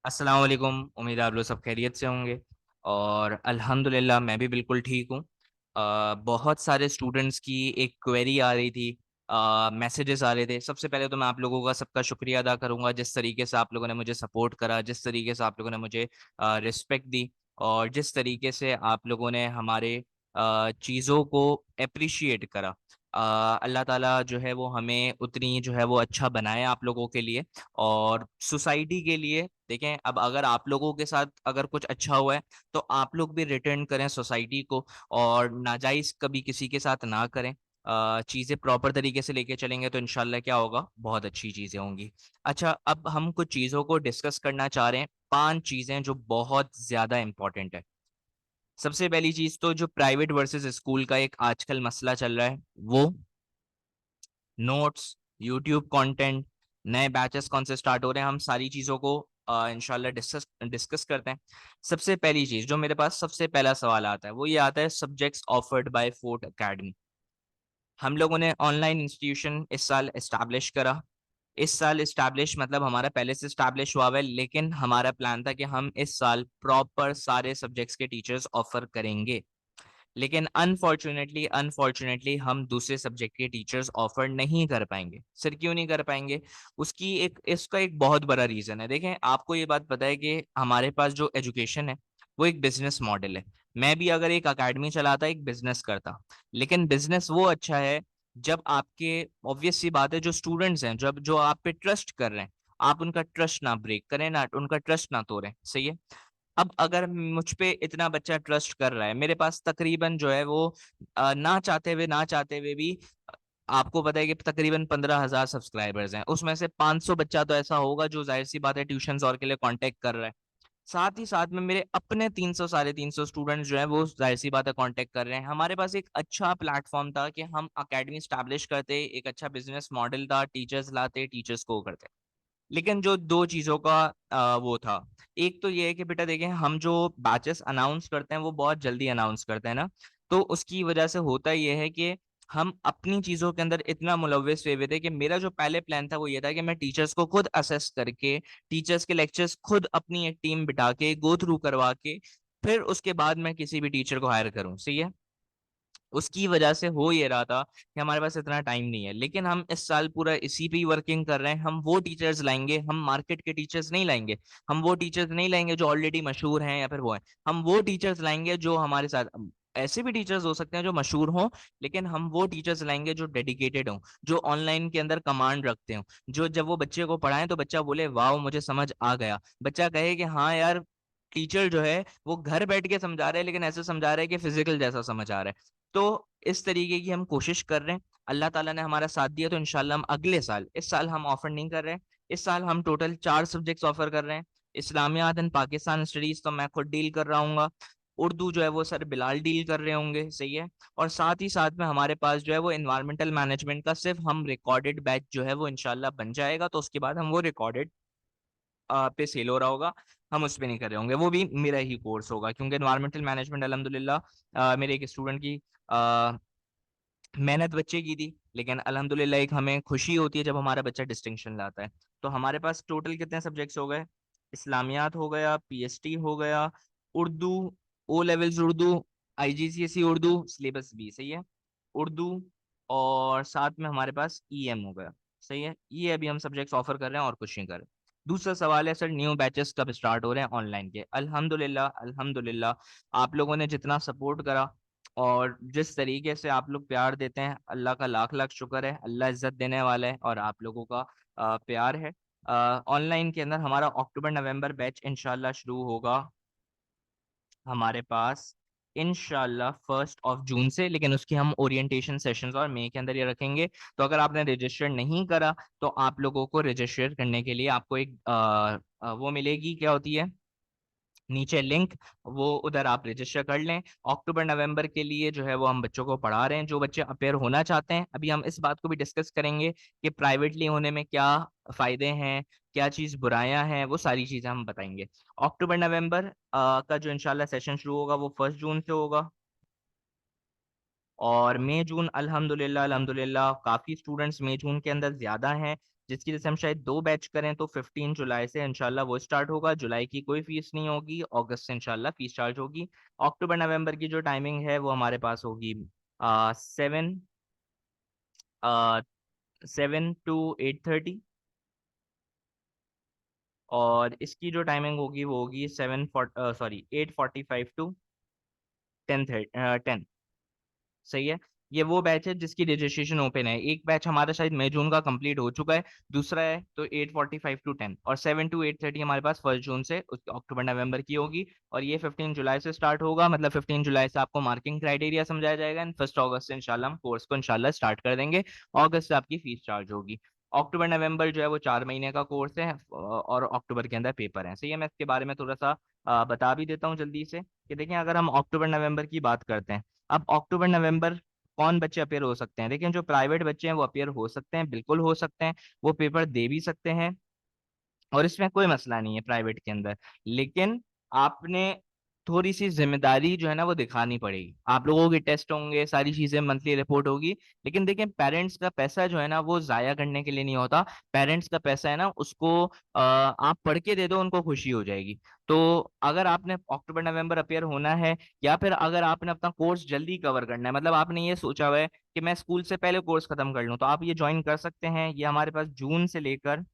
अस्सलाम वालेकुम। उम्मीद है आप लोग सब खैरियत से होंगे और अल्हम्दुलिल्लाह मैं भी बिल्कुल ठीक हूँ। बहुत सारे स्टूडेंट्स की एक क्वेरी आ रही थी, मैसेजेस आ रहे थे। सबसे पहले तो मैं आप लोगों का सबका शुक्रिया अदा करूँगा जिस तरीके से आप लोगों ने मुझे सपोर्ट करा, जिस तरीके से आप लोगों ने मुझे रिस्पेक्ट दी और जिस तरीके से आप लोगों ने हमारे चीज़ों को एप्रिशिएट करा। अल्लाह ताला जो है वो हमें उतनी जो है वो अच्छा बनाए आप लोगों के लिए और सोसाइटी के लिए। देखें, अब अगर आप लोगों के साथ अगर कुछ अच्छा हुआ है तो आप लोग भी रिटर्न करें सोसाइटी को और नाजायज़ कभी किसी के साथ ना करें। चीज़ें प्रॉपर तरीके से लेके चलेंगे तो इंशाल्लाह क्या होगा, बहुत अच्छी चीज़ें होंगी। अच्छा, अब हम कुछ चीज़ों को डिस्कस करना चाह रहे हैं, 5 चीज़ें जो बहुत ज़्यादा इम्पोर्टेंट है। सबसे पहली चीज़ तो जो प्राइवेट वर्सेस स्कूल का एक आजकल मसला चल रहा है, वो नोट्स, यूट्यूब कंटेंट, नए बैचेस कौन से स्टार्ट हो रहे हैं, हम सारी चीज़ों को इंशाल्लाह डिस्कस डिस्कस करते हैं। सबसे पहली चीज़ जो मेरे पास सबसे पहला सवाल आता है, वो ये आता है subjects offered by fort academy. हम लोगों ने ऑनलाइन इंस्टीट्यूशन इस साल एस्टैब्लिश करा। इस साल एस्टैब्लिश मतलब हमारा पहले से एस्टैब्लिश हुआ हुआ है, लेकिन हमारा प्लान था कि हम इस साल प्रॉपर सारे सब्जेक्ट्स के टीचर्स ऑफर करेंगे। लेकिन अनफॉर्च्यूनेटली अनफॉर्च्यूनेटली हम दूसरे सब्जेक्ट के टीचर्स ऑफर नहीं कर पाएँगे। सर क्यों नहीं कर पाएँगे? उसकी एक इसका एक बहुत बड़ा रीज़न है। देखें, आपको ये बात पता है कि हमारे पास जो एजुकेशन है, वो एक बिज़नेस मॉडल है। मैं भी अगर एक अकेडमी चलाता, एक बिज़नेस करता। लेकिन बिज़नेस वो अच्छा है जब आपके ऑब्वियस सी बात है जो स्टूडेंट्स हैं, जब जो आप पे ट्रस्ट कर रहे हैं, आप उनका ट्रस्ट ना ब्रेक करें, ना उनका ट्रस्ट ना तोड़ें। सही है? अब अगर मुझ पे इतना बच्चा ट्रस्ट कर रहा है, मेरे पास तकरीबन जो है वो ना चाहते हुए भी आपको पता है कि तकरीबन 15,000 सब्सक्राइबर्स हैं। उसमें से 500 बच्चा तो ऐसा होगा जो ज़ाहिर-सी बात है ट्यूशन्स और के लिए कॉन्टैक्ट कर रहा है। साथ ही साथ में मेरे अपने 300 साढ़े 300 स्टूडेंट्स जो हैं वो ज़ाहिर-सी बात है कॉन्टैक्ट कर रहे हैं। हमारे पास एक अच्छा प्लेटफ़ॉर्म था कि हम अकेडमी एस्टैब्लिश करते, एक अच्छा बिज़नेस मॉडल था, टीचर्स लाते, टीचर्स को करते। लेकिन जो 2 चीज़ों का वो था। एक तो ये है कि बेटा देखें, हम जो बैचेस अनाउंस करते हैं वो बहुत जल्दी अनाउंस करते हैं ना, तो उसकी वज़ह से होता ये है कि हम अपनी चीज़ों के अंदर इतना मुलव्वस हुए हुए थे कि मेरा जो पहले प्लान था वो ये था कि मैं टीचर्स को खुद असेस करके, टीचर्स के लेक्चर्स खुद अपनी एक टीम बिठा के, गो थ्रू करवा के, फिर उसके बाद मैं किसी भी टीचर को हायर करूँ। सही है? उसकी वजह से हो ये रहा था कि हमारे पास इतना टाइम नहीं है। लेकिन हम इस साल पूरा इसी पे ही वर्किंग कर रहे हैं। हम वो टीचर्स लाएँगे, हम मार्केट के टीचर्स नहीं लाएँगे। हम वो टीचर्स नहीं लाएँगे जो ऑलरेडी मशहूर हैं या फिर वो हैं। हम वो टीचर्स लाएँगे जो हमारे साथ ऐसे भी टीचर्स हो सकते हैं जो मशहूर हों, लेकिन हम वो टीचर्स लाएँगे जो डेडिकेटेड हों, जो ऑनलाइन के अंदर कमांड रखते हों, जो जब वो बच्चे को पढ़ाएँ तो बच्चा बोले, "वाओ! मुझे समझ आ गया।" बच्चा कहे कि हाँ यार, टीचर जो है वो घर बैठ के समझा रहा है लेकिन ऐसे समझा रहा है कि फिज़िकल जैसा समझ आ रहा है। तो इस तरीके की हम कोशिश कर रहे हैं। अल्लाह ताला ने हमारा साथ दिया तो इंशाल्लाह हम अगले साल, इस साल हम ऑफ़र नहीं कर रहे हैं। इस साल हम टोटल 4 सब्जेक्ट्स ऑफ़र कर रहे हैं। इस्लामियात एंड पाकिस्तान स्टडीज़ तो मैं खुद डील कर रहा हूँगा। उर्दू जो है वो सर बिलाल डील कर रहे होंगे, सही है? और साथ ही साथ में हमारे पास जो है वो एनवायरमेंटल मैनेजमेंट का सिर्फ़ हम रिकॉर्डेड बैच जो है वो इंशाल्लाह बन जाएगा, तो उसके बाद हम वो रिकॉर्डेड पे सेल हो रहा होगा, हम उस पे नहीं कर रहे होंगे। वो भी मेरा ही कोर्स होगा क्योंकि एनवायरमेंटल मैनेजमेंट अल्हम्दुलिल्लाह मेरे एक स्टूडेंट की अ, मेहनत बच्चे की थी, लेकिन अल्हम्दुलिल्लाह एक हमें खुशी होती है जब हमारा बच्चा डिस्टिंक्शन लाता है। तो हमारे पास टोटल कितने सब्जेक्ट्स हो गए? इस्लामियात हो गया, पीएसटी हो गया, Urdu, O levels Urdu, IGCSE Urdu, syllabus B, सही है? उर्दू और साथ में हमारे पास ईएम हो गया, सही है? ये अभी हम सब्जेक्ट्स ऑफर कर रहे हैं और कुछ नहीं कर रहे। दूसरा सवाल है सर न्यू बैचेस कब स्टार्ट हो रहे हैं ऑनलाइन के? अल्हम्दुलिल्लाह, अल्हम्दुलिल्लाह आप लोगों ने जितना सपोर्ट करा और जिस तरीके से आप लोग प्यार देते हैं, अल्लाह का लाख-लाख शुक्र है। अल्लाह इज़्ज़त देने वाला है और आप लोगों का प्यार है। ऑनलाइन के अंदर हमारा अक्टूबर-नवंबर बैच इंशाल्लाह शुरू होगा हमारे पास इंशाल्लाह 1st ऑफ जून से, लेकिन उसकी हम ओरिएंटेशन सेशंस और मई के अंदर ये रखेंगे। तो अगर आपने रजिस्टर नहीं करा, तो आप लोगों को रजिस्टर करने के लिए आपको एक वो मिलेगी, क्या होती है? नीचे लिंक, वो उधर आप रजिस्टर कर लें। अक्टूबर-नवंबर के लिए जो है वो हम बच्चों को पढ़ा रहे हैं, जो बच्चे अपेयर होना चाहते हैं। अभी हम इस बात को भी डिस्कस करेंगे कि प्राइवेटली होने में क्या फ़ायदे हैं, क्या चीज़ बुराइयाँ हैं, वो सारी चीज़ें हम बताएँगे। अक्टूबर-नवंबर का जो इंशाल्लाह सेशन शुरू होगा वो 1 जून से होगा। और मई-जून अल्हम्दुलिल्लाह अल्हम्दुलिल्लाह काफ़ी स्टूडेंट्स मई-जून के अंदर ज़्यादा हैं। जिसकी वजह से हम शायद 2 बैच करें, तो 15 जुलाई से इंशाल्लाह वो स्टार्ट होगा। जुलाई की कोई फीस नहीं होगी, अगस्त से इंशाल्लाह फीस चार्ज होगी। अक्टूबर नवंबर की जो टाइमिंग है वो हमारे पास होगी 7 to 8:30, और इसकी जो टाइमिंग होगी वो होगी 8:45 to 10:10। सही है। ये वो बैच है जिसकी रजिस्ट्रेशन ओपन है। एक बैच हमारा शायद मई जून का कंप्लीट हो चुका है, दूसरा है तो 8:45 to 10, और 7 to 8:30 हमारे पास 1 जून से अक्टूबर नवंबर की होगी। और ये 15 जुलाई से स्टार्ट होगा, मतलब 15 जुलाई से आपको मार्किंग क्राइटेरिया समझाया जाएगा, एंड 1 अगस्त से इंशाल्लाह हम कोर्स को इंशाल्लाह स्टार्ट कर देंगे। अगस्त से आपकी फीस चार्ज होगी। अक्टूबर नवंबर जो है वो 4 महीने का कोर्स है, और अक्टूबर के अंदर पेपर है। सही है, मैं इसके बारे में थोड़ा सा बता भी देता हूँ जल्दी से, कि देखिए अगर हम अक्टूबर नवंबर की बात करते हैं, अब अक्टूबर नवंबर कौन बच्चे अपेयर हो सकते हैं? देखिए जो प्राइवेट बच्चे हैं वो अपेयर हो सकते हैं, बिल्कुल हो सकते हैं, वो पेपर दे भी सकते हैं, और इसमें कोई मसला नहीं है प्राइवेट के अंदर। लेकिन आपने थोड़ी सी जिम्मेदारी जो है ना वो दिखानी पड़ेगी। आप लोगों के टेस्ट होंगे, सारी चीजें, मंथली रिपोर्ट होगी, लेकिन देखिए पेरेंट्स का पैसा जो है ना वो जाया करने के लिए नहीं होता। पेरेंट्स का पैसा है ना, उसको आप पढ़ के दे दो, उनको खुशी हो जाएगी। तो अगर आपने अक्टूबर नवंबर अपेयर होना है, या फिर अगर आपने अपना कोर्स जल्दी कवर करना है, मतलब आपने ये सोचा हुआ है कि मैं स्कूल से पहले कोर्स खत्म कर लूं, तो आप ये ज्वाइन कर सकते हैं। ये हमारे पास जून से लेकर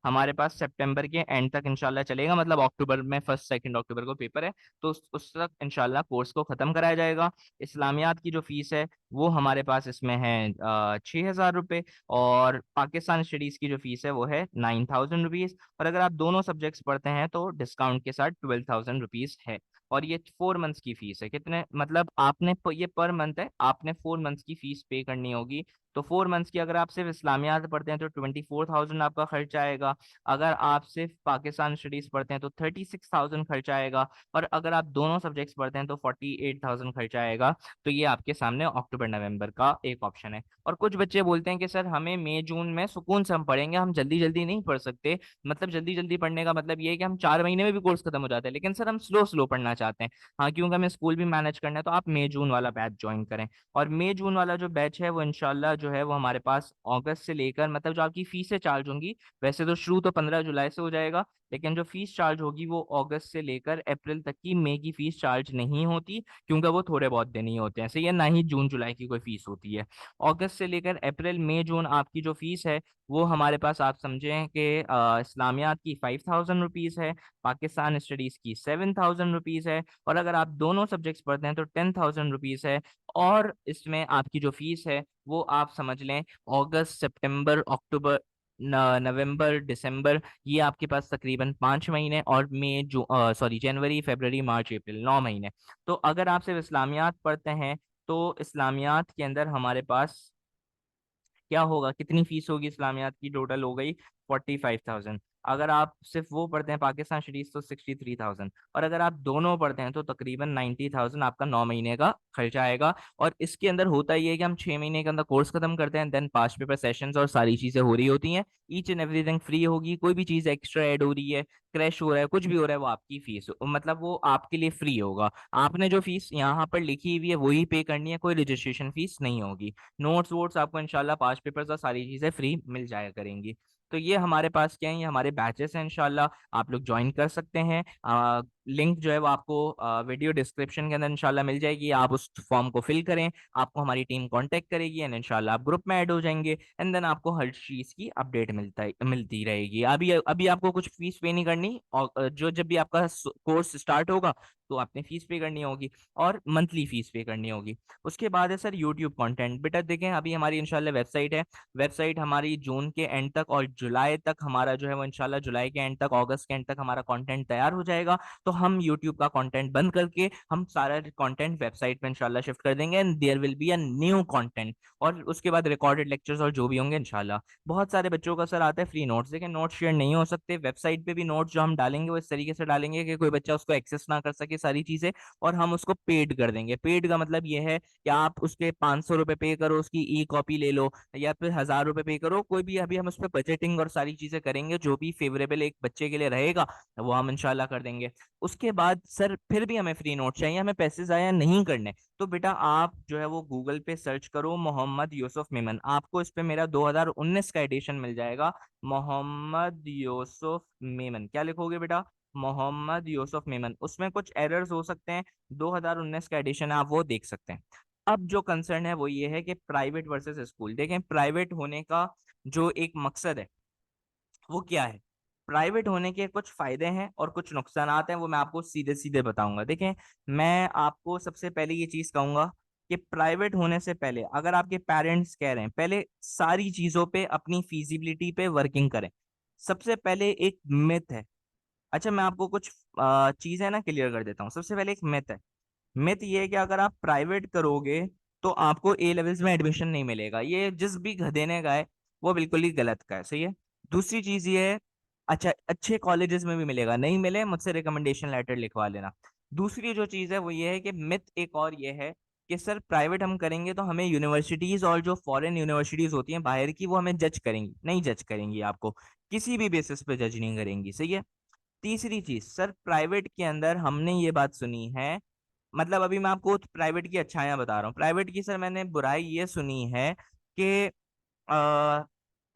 हमारे पास सितंबर के एंड तक इंशाल्लाह चलेगा, मतलब अक्टूबर में 1 2 अक्टूबर को पेपर है, तो उस तक इंशाल्लाह कोर्स को खत्म कराया जाएगा। इस्लामियात की जो फीस है वो हमारे पास इसमें है 6,000 रुपये, और पाकिस्तान स्टडीज की जो फीस है वो है 9,000 रुपीज, और अगर आप दोनों सब्जेक्ट्स पढ़ते हैं तो डिस्काउंट के साथ 12,000 रुपीज है। और ये 4 मंथ्स की फीस है। कितने, मतलब आपने ये पर मंथ है, आपने 4 मंथ्स की फीस पे करनी होगी। तो 4 मंथ्स की अगर आप सिर्फ इस्लामियात पढ़ते हैं तो 24,000 आपका खर्चा आएगा। अगर आप सिर्फ पाकिस्तान स्टडीज पढ़ते हैं तो 36,000 खर्चा आएगा। और अगर आप दोनों सब्जेक्ट्स पढ़ते हैं तो 48,000 खर्चा आएगा। तो ये आपके सामने अक्टूबर नवंबर का एक ऑप्शन है। और कुछ बच्चे बोलते हैं कि सर हमें मई जून में सुकून से हम पढ़ेंगे, हम जल्दी जल्दी नहीं पढ़ सकते। मतलब जल्दी जल्दी पढ़ने का मतलब ये है कि हम 4 महीने में भी कोर्स खत्म हो जाता है, लेकिन सर हम स्लो स्लो पढ़ना चाहते हैं। हाँ, क्योंकि हमें स्कूल भी मैनेज करना है, तो आप मई जून वाला बैच ज्वाइन करें। और मई जून वाला जो बैच है वो इंशाल्लाह जो है वो हमारे पास अगस्त से लेकर, मतलब जो आपकी फीसें चार्ज होंगी, वैसे तो शुरू तो 15 जुलाई से हो जाएगा, लेकिन जो फीस चार्ज होगी वो अगस्त से लेकर अप्रैल तक की। मई की फीस चार्ज नहीं होती, क्योंकि वो थोड़े बहुत दिन ही होते हैं। सही है, ना ही जून जुलाई की कोई फीस होती है। अगस्त से लेकर अप्रैल मई जून आपकी जो फीस है वो हमारे पास, आप समझें कि इस्लामियात की 5,000 रुपीज़ है, पाकिस्तान स्टडीज की 7,000 रुपीज़ है, और अगर आप दोनों सब्जेक्ट्स पढ़ते हैं तो 10,000 रुपीज़ है। और इसमें आपकी जो फीस है वो आप समझ लें अगस्त सितंबर अक्टूबर नवंबर दिसंबर, ये आपके पास तकरीबन 5 महीने, और मई जो सॉरी जनवरी फरवरी मार्च अप्रैल 9 महीने। तो अगर आप सिर्फ इस्लामियात पढ़ते हैं तो इस्लामियात के अंदर हमारे पास क्या होगा, कितनी फीस होगी इस्लामियात की? टोटल हो गई 45,000। अगर आप सिर्फ वो पढ़ते हैं पाकिस्तान स्टडीज तो 63,000, और अगर आप दोनों पढ़ते हैं तो तकरीबन 90,000 आपका 9 महीने का खर्चा आएगा। और इसके अंदर होता ही है कि हम 6 महीने के अंदर कोर्स खत्म करते हैं, देन पांच पेपर सेशंस और सारी चीजें हो रही होती हैं। ईच एंड एवरीथिंग फ्री होगी, कोई भी चीज एक्स्ट्रा ऐड हो रही है, क्रैश हो रहा है, कुछ भी हो रहा है, वो आपकी फीस, मतलब वो आपके लिए फ्री होगा। आपने जो फीस यहाँ पर लिखी हुई है वही पे करनी है, कोई रजिस्ट्रेशन फीस नहीं होगी। नोट्स वोट्स आपको इंशाल्लाह पांच पेपर्स और सारी चीजें फ्री मिल जाया करेंगी। तो ये हमारे पास क्या है, ये हमारे बैचेस हैं, इंशाल्लाह आप लोग ज्वाइन कर सकते हैं। लिंक जो है वो आपको वीडियो डिस्क्रिप्शन के अंदर इंशाल्लाह मिल जाएगी। आप उस फॉर्म को फिल करें, आपको हमारी टीम कांटेक्ट करेगी, एंड इंशाल्लाह आप ग्रुप में ऐड हो जाएंगे, एंड देन आपको हर चीज की अपडेट मिलती रहेगी। अभी अभी आपको कुछ फीस पे नहीं करनी, और जो जब भी आपका कोर्स स्टार्ट होगा तो आपने फीस पे करनी होगी, और मंथली फीस पे करनी होगी। उसके बाद है सर यूट्यूब कंटेंट। बेटा देखें, अभी हमारी इंशाल्लाह वेबसाइट है, वेबसाइट हमारी जून के एंड तक और जुलाई तक हमारा जो है वो इंशाल्लाह जुलाई के एंड तक, अगस्त के एंड तक हमारा कंटेंट तैयार हो जाएगा। तो हम यूट्यूब का कंटेंट बंद करके हम सारा कंटेंट वेबसाइट पे इंशाल्लाह शिफ्ट कर देंगे, and there will be a new content. और उसके बाद रिकॉर्डेड लेक्चर्स और जो भी होंगे इंशाल्लाह। बहुत सारे बच्चों का सर आता है फ्री नोट्स, देखिए नोट्स शेयर नहीं हो सकते वेबसाइट पे भी। नोट्स जो हम डालेंगे वो इस तरीके से डालेंगे कि कोई बच्चा उसको एक्सेस ना कर सके सारी चीजें, और हम उसको पेड कर देंगे। पेड का मतलब ये है कि आप उसके 500 रुपये पे करो, उसकी ई कॉपी ले लो, या फिर 1,000 रुपये पे करो, कोई भी। अभी हम उस पर बजटिंग और सारी चीजें करेंगे, जो भी फेवरेबल एक बच्चे के लिए रहेगा वो हम इंशाल्लाह कर देंगे। उसके बाद सर फिर भी हमें फ्री नोट चाहिए, हमें पैसे जाया नहीं करने, तो बेटा आप जो है वो गूगल पे सर्च करो मोहम्मद यूसुफ मेमन, आपको इस पे मेरा 2019 का एडिशन मिल जाएगा। मोहम्मद यूसुफ मेमन क्या लिखोगे बेटा? मोहम्मद यूसुफ मेमन। उसमें कुछ एरर्स हो सकते हैं, 2019 का एडिशन है, आप वो देख सकते हैं। अब जो कंसर्न है वो ये है कि प्राइवेट वर्सेस स्कूल। देखें प्राइवेट होने का जो एक मकसद है वो क्या है। प्राइवेट होने के कुछ फायदे हैं और कुछ नुकसानात हैं, वो मैं आपको सीधे सीधे बताऊंगा। देखें मैं आपको सबसे पहले ये चीज कहूंगा कि प्राइवेट होने से पहले अगर आपके पेरेंट्स कह रहे हैं, पहले सारी चीजों पे अपनी फीजिबिलिटी पे वर्किंग करें। सबसे पहले एक मिथ है। अच्छा मैं आपको कुछ चीजें ना क्लियर कर देता हूँ। सबसे पहले एक मिथ है। मिथ ये है कि अगर आप प्राइवेट करोगे तो आपको ए लेवल्स में एडमिशन नहीं मिलेगा। ये जिस भी गधे ने कहा है वो बिल्कुल ही गलत का है, सही है। दूसरी चीज ये है, अच्छा अच्छे कॉलेजेस में भी मिलेगा, नहीं मिले मुझसे रिकमेंडेशन लेटर लिखवा लेना। दूसरी जो चीज है वो ये है कि मिथ एक और ये है कि सर प्राइवेट हम करेंगे तो हमें यूनिवर्सिटीज और जो फॉरेन यूनिवर्सिटीज होती हैं बाहर की वो हमें जज करेंगी। नहीं जज करेंगी, आपको किसी भी बेसिस पे जज नहीं करेंगी, सही है। तीसरी चीज सर प्राइवेट के अंदर हमने ये बात सुनी है, मतलब अभी मैं आपको प्राइवेट की अच्छाइयां बता रहा हूँ, प्राइवेट की सर मैंने बुराई ये सुनी है कि आ,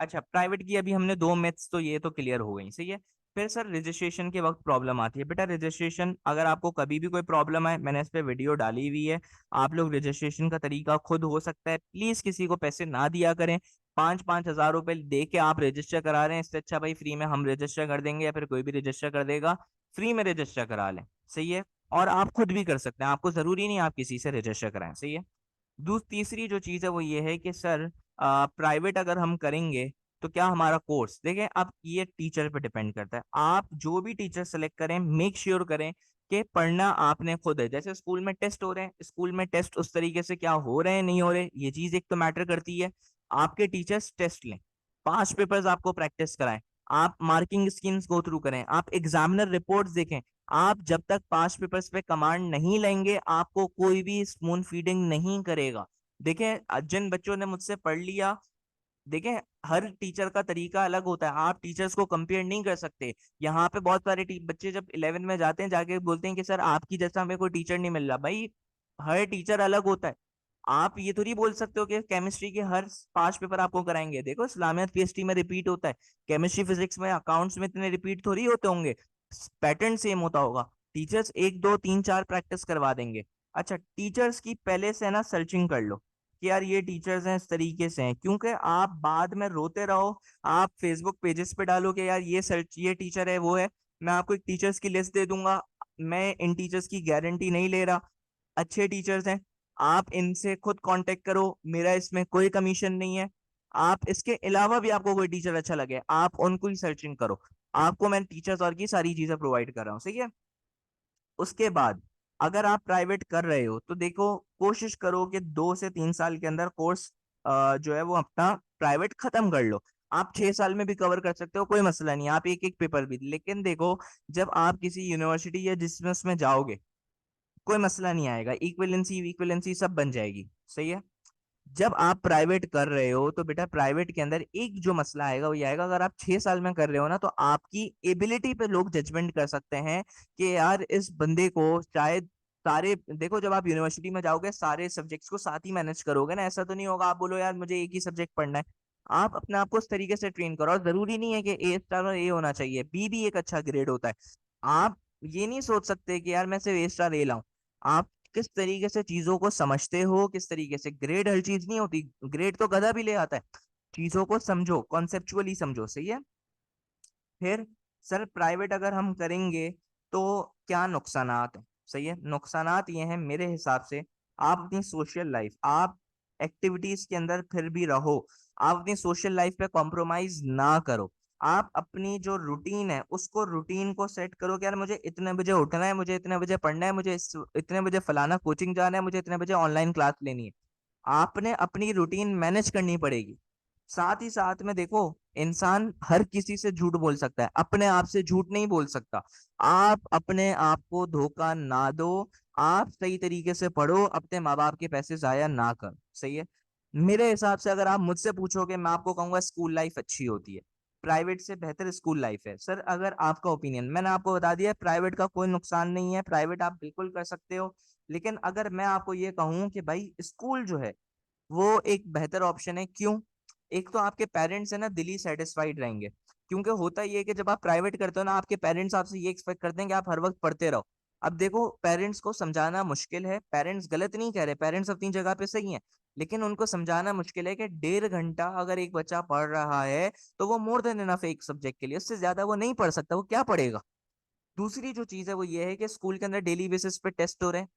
अच्छा प्राइवेट की अभी हमने दो मैथ्स तो ये तो क्लियर हो गई, सही है। फिर सर रजिस्ट्रेशन के वक्त प्रॉब्लम आती है। बेटा रजिस्ट्रेशन अगर आपको कभी भी कोई प्रॉब्लम है, मैंने इस पे वीडियो डाली हुई है, आप लोग रजिस्ट्रेशन का तरीका खुद हो सकता है, प्लीज किसी को पैसे ना दिया करें। 5-5 हज़ार रुपए दे के आप रजिस्टर करा रहे हैं, इससे अच्छा भाई फ्री में हम रजिस्टर कर देंगे या फिर कोई भी रजिस्टर कर देगा, फ्री में रजिस्टर करा लें, सही है। और आप खुद भी कर सकते हैं, आपको जरूरी नहीं आप किसी से रजिस्टर कराएं, सही है। तीसरी जो चीज है वो ये है कि सर प्राइवेट अगर हम करेंगे तो क्या हमारा कोर्स, देखें अब ये टीचर पे डिपेंड करता है। आप जो भी टीचर सेलेक्ट करें मेक श्योर करें कि पढ़ना आपने खुद है। जैसे स्कूल में टेस्ट हो रहे हैं, स्कूल में टेस्ट उस तरीके से क्या हो रहे हैं नहीं हो रहे, ये चीज एक तो मैटर करती है। आपके टीचर्स टेस्ट लें, पांच पेपर्स आपको प्रैक्टिस कराएं, आप मार्किंग स्कीम्स गो थ्रू करें, आप एग्जामिनर रिपोर्ट्स देखें। आप जब तक पांच पेपर्स पे कमांड नहीं लेंगे आपको कोई भी स्पून फीडिंग नहीं करेगा। देखें जिन बच्चों ने मुझसे पढ़ लिया, देखें हर टीचर का तरीका अलग होता है, आप टीचर्स को कंपेयर नहीं कर सकते। यहाँ पे बहुत सारे बच्चे जब 11 में जाते हैं जाके बोलते हैं कि सर आपकी जैसा हमें कोई टीचर नहीं मिल रहा। भाई हर टीचर अलग होता है। आप ये थोड़ी बोल सकते हो कि केमिस्ट्री के हर पांच पेपर आपको कराएंगे। देखो इस्लामियत पीएचडी में रिपीट होता है, केमिस्ट्री फिजिक्स में अकाउंट्स में इतने रिपीट थोड़ी होते होंगे, पैटर्न सेम होता होगा। टीचर्स एक दो तीन चार प्रैक्टिस करवा देंगे। अच्छा टीचर्स की पहले से ना सर्चिंग कर लो कि यार ये टीचर्स हैं इस तरीके से हैं, क्योंकि आप बाद में रोते रहो, आप फेसबुक पेजेस पे डालो कि यार ये सर्च ये टीचर है वो है। मैं आपको एक टीचर्स की लिस्ट दे दूंगा, मैं इन टीचर्स की गारंटी नहीं ले रहा, अच्छे टीचर्स हैं, आप इनसे खुद कांटेक्ट करो, मेरा इसमें कोई कमीशन नहीं है। आप इसके अलावा भी आपको कोई टीचर अच्छा लगे आप उनको ही सर्चिंग करो, आपको मैं टीचर्स और की सारी चीजें प्रोवाइड कर रहा हूँ, सही है। उसके बाद अगर आप प्राइवेट कर रहे हो तो देखो कोशिश करो कि 2 से 3 साल के अंदर कोर्स जो है वो अपना प्राइवेट खत्म कर लो। आप 6 साल में भी कवर कर सकते हो, कोई मसला नहीं, आप एक एक पेपर भी, लेकिन देखो जब आप किसी यूनिवर्सिटी या जिसमें उसमें जाओगे कोई मसला नहीं आएगा, इक्विवेलेंसी इक्विवेलेंसी सब बन जाएगी, सही है। जब आप प्राइवेट कर रहे हो तो बेटा प्राइवेट के अंदर एक जो मसला आएगा वो ये आएगा, अगर आप 6 साल में कर रहे हो ना तो आपकी एबिलिटी पे लोग जजमेंट कर सकते हैं कि यार इस बंदे को शायद सारे, देखो जब आप यूनिवर्सिटी में जाओगे सारे सब्जेक्ट्स को साथ ही मैनेज करोगे ना, ऐसा तो नहीं होगा आप बोलो यार मुझे एक ही सब्जेक्ट पढ़ना है। आप अपने आप को उस तरीके से ट्रेन करो, और जरूरी नहीं है कि ए स्टार और ए होना चाहिए, बी भी एक अच्छा ग्रेड होता है। आप ये नहीं सोच सकते कि यार मैं सिर्फ ए स्टार ए लाऊं। आप किस तरीके से चीजों को समझते हो, किस तरीके से, ग्रेड हर चीज नहीं होती, ग्रेड तो गधा भी ले आता है। चीजों को समझो, कॉन्सेप्चुअली समझो, सही है। फिर सर प्राइवेट अगर हम करेंगे तो क्या नुकसानात हैं, सही है। नुकसानात ये हैं मेरे हिसाब से, आप अपनी सोशल लाइफ, आप एक्टिविटीज के अंदर फिर भी रहो, आप अपनी सोशल लाइफ पे कॉम्प्रोमाइज ना करो। आप अपनी जो रूटीन है उसको रूटीन को सेट करो कि यार मुझे इतने बजे उठना है, मुझे इतने बजे पढ़ना है, मुझे इतने बजे फलाना कोचिंग जाना है, मुझे इतने बजे ऑनलाइन क्लास लेनी है। आपने अपनी रूटीन मैनेज करनी पड़ेगी। साथ ही साथ में देखो इंसान हर किसी से झूठ बोल सकता है, अपने आप से झूठ नहीं बोल सकता। आप अपने आप को धोखा ना दो, आप सही तरीके से पढ़ो, अपने माँ बाप के पैसे जाया ना कर, सही है। मेरे हिसाब से अगर आप मुझसे पूछोगे मैं आपको कहूंगा स्कूल लाइफ अच्छी होती है। प्राइवेट से बेहतर स्कूल लाइफ है। सर अगर आपका ओपिनियन, मैंने आपको बता दिया प्राइवेट का कोई नुकसान नहीं है, प्राइवेट आप बिल्कुल कर सकते हो, लेकिन अगर मैं आपको ये कहूँ कि भाई स्कूल जो है वो एक बेहतर ऑप्शन है, क्यों? एक तो आपके पेरेंट्स है ना दिली सेटिस्फाइड रहेंगे, क्योंकि होता ये है कि जब आप प्राइवेट करते हो ना, आपके पेरेंट्स आपसे ये एक्सपेक्ट करते हैं कि आप हर वक्त पढ़ते रहो। अब देखो पेरेंट्स को समझाना मुश्किल है, पेरेंट्स गलत नहीं कह रहे, पेरेंट्स अपनी जगह पे सही हैं, लेकिन उनको समझाना मुश्किल है कि 1.5 घंटा अगर एक बच्चा पढ़ रहा है तो वो मोर देन इनफ है एक सब्जेक्ट के लिए, उससे ज्यादा वो नहीं पढ़ सकता, वो क्या पढ़ेगा? दूसरी जो चीज है वो ये है कि स्कूल के अंदर डेली बेसिस पे टेस्ट हो रहे हैं,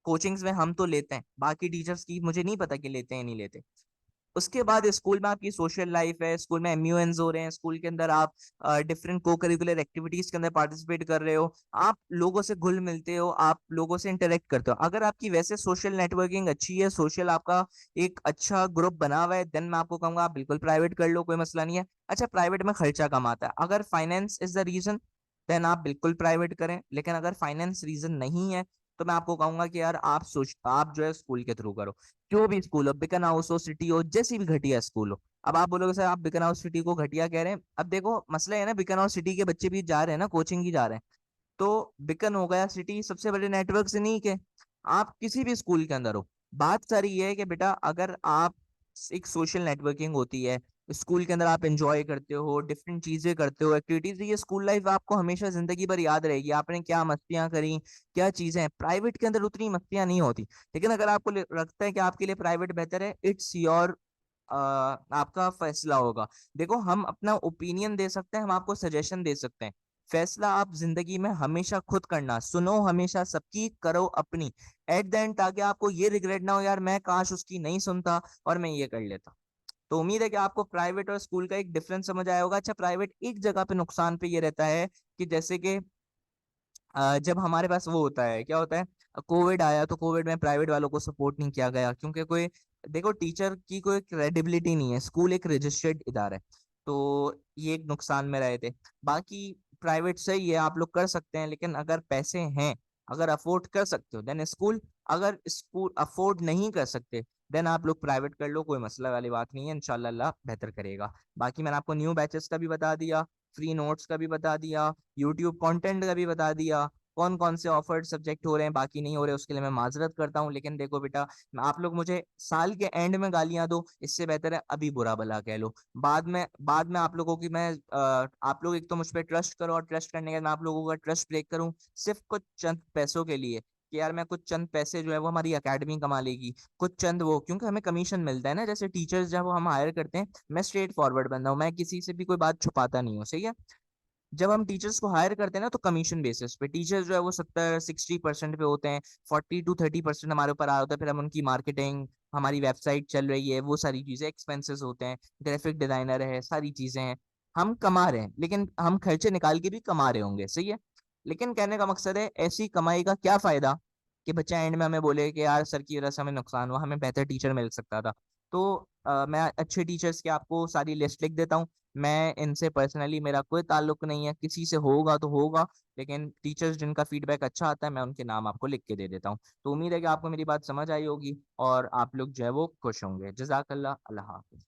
कोचिंग्स में हम तो लेते हैं, बाकी टीचर्स की मुझे नहीं पता कि लेते हैं नहीं लेते। उसके बाद स्कूल में आपकी सोशल लाइफ है, स्कूल में एमयूएन्स हो रहे हैं, स्कूल के अंदर आप डिफरेंट को करिकुलर एक्टिविटीज के अंदर पार्टिसिपेट कर रहे हो, आप लोगों से घुल मिलते हो, आप लोगों से इंटरेक्ट करते हो। अगर आपकी वैसे सोशल नेटवर्किंग अच्छी है, सोशल आपका एक अच्छा ग्रुप बना हुआ है, देन मैं आपको कहूंगा आप बिल्कुल प्राइवेट कर लो, कोई मसला नहीं है। अच्छा प्राइवेट में खर्चा कम आता है, अगर finance is the reason then आप बिल्कुल प्राइवेट करें, लेकिन अगर फाइनेंस रीजन नहीं है तो मैं आपको कहूंगा कि यार आप जो है स्कूल के थ्रू करो। जो भी स्कूल हो, बिकन हाउस हो, सिटी हो, जैसी भी घटिया स्कूल हो। अब आप बोलोगे सर आप बिकन हाउस सिटी को घटिया कह रहे हैं, अब देखो मसला है ना, बिकन हाउस सिटी के बच्चे भी जा रहे हैं ना, कोचिंग ही जा रहे हैं, तो बिकन हो गया, सिटी सबसे बड़े नेटवर्क से नहीं के, आप किसी भी स्कूल के अंदर हो। बात सारी ये है कि बेटा अगर आप, एक सोशल नेटवर्किंग होती है स्कूल के अंदर, आप एंजॉय करते हो, डिफरेंट चीजें करते हो, एक्टिविटीज, ये स्कूल लाइफ आपको हमेशा जिंदगी भर याद रहेगी, आपने क्या मस्तियां करी, क्या चीजें हैं। प्राइवेट के अंदर उतनी मस्तियां नहीं होती, लेकिन अगर आपको लगता है कि आपके लिए प्राइवेट बेहतर है, इट्स योर, आपका फैसला होगा। देखो हम अपना ओपिनियन दे सकते हैं, हम आपको सजेशन दे सकते हैं, फैसला आप जिंदगी में हमेशा खुद करना, सुनो हमेशा सबकी, करो अपनी, एट द एंड, ताकि आपको ये रिग्रेट ना हो यार मैं काश उसकी नहीं सुनता और मैं ये कर लेता। तो उम्मीद है कि आपको प्राइवेट और स्कूल का एक डिफरेंस समझ आया होगा। अच्छा प्राइवेट एक जगह पे नुकसान पे ये रहता है कि जैसे कि जब हमारे पास वो होता है, क्या होता है, कोविड आया तो कोविड में प्राइवेट वालों को सपोर्ट नहीं किया गया, क्योंकि कोई, देखो टीचर की कोई क्रेडिबिलिटी नहीं है, स्कूल एक रजिस्टर्ड इदारा है, तो ये एक नुकसान में रहे थे। बाकी प्राइवेट सही है, आप लोग कर सकते हैं, लेकिन अगर पैसे हैं, अगर अफोर्ड कर सकते हो देन स्कूल, अगर स्कूल अफोर्ड नहीं कर सकते देन आप लोग प्राइवेट कर लो, कोई मसला वाली बात नहीं है, इंशाल्लाह अल्लाह बेहतर करेगा। बाकी मैंने आपको न्यू बैचेस का भी बता दिया, फ्री नोट्स का भी बता दिया, यूट्यूब कंटेंट का भी बता दिया, कौन कौन से ऑफर्ड सब्जेक्ट हो रहे हैं, बाकी नहीं हो रहे उसके लिए मैं माजरत करता हूँ। लेकिन देखो बेटा, आप लोग मुझे साल के एंड में गालियां दो, इससे बेहतर है अभी बुरा भला कह लो, बाद में आप लोगों की मैं आप लोग एक तो मुझ पर ट्रस्ट करो, और ट्रस्ट करने के बाद मैं आप लोगों का ट्रस्ट ब्रेक करूं सिर्फ कुछ चंद पैसों के लिए, कि यार मैं कुछ चंद पैसे जो है वो हमारी एकेडमी कमा लेगी, कुछ चंद वो, क्योंकि हमें कमीशन मिलता है ना, जैसे टीचर्स जब हम हायर करते हैं, मैं स्ट्रेट फॉरवर्ड बंदा हूँ, मैं किसी से भी कोई बात छुपाता नहीं हूँ, सही है। जब हम टीचर्स को हायर करते हैं ना, तो कमीशन बेसिस पे टीचर्स जो है वो 70-60% पे होते हैं, 40-30% हमारे ऊपर आ रहा होता है, फिर हम उनकी मार्केटिंग, हमारी वेबसाइट चल रही है, वो सारी चीजें एक्सपेंसेस होते हैं, ग्राफिक डिजाइनर है, सारी चीजें हैं, हम कमा रहे हैं, लेकिन हम खर्चे निकाल के भी कमा रहे होंगे, सही है। लेकिन कहने का मकसद है ऐसी कमाई का क्या फायदा कि बच्चा एंड में हमें बोले कि यार सर की वजह से हमें नुकसान हुआ, हमें बेहतर टीचर मिल सकता था। तो मैं अच्छे टीचर्स की आपको सारी लिस्ट लिख देता हूँ, मैं इनसे पर्सनली मेरा कोई ताल्लुक नहीं है, किसी से होगा तो होगा, लेकिन टीचर्स जिनका फीडबैक अच्छा आता है मैं उनके नाम आपको लिख के दे देता हूँ। तो उम्मीद है कि आपको मेरी बात समझ आई होगी और आप लोग जो है वो खुश होंगे। जज़ाकल्लाह, अल्लाह हाफ़िज़।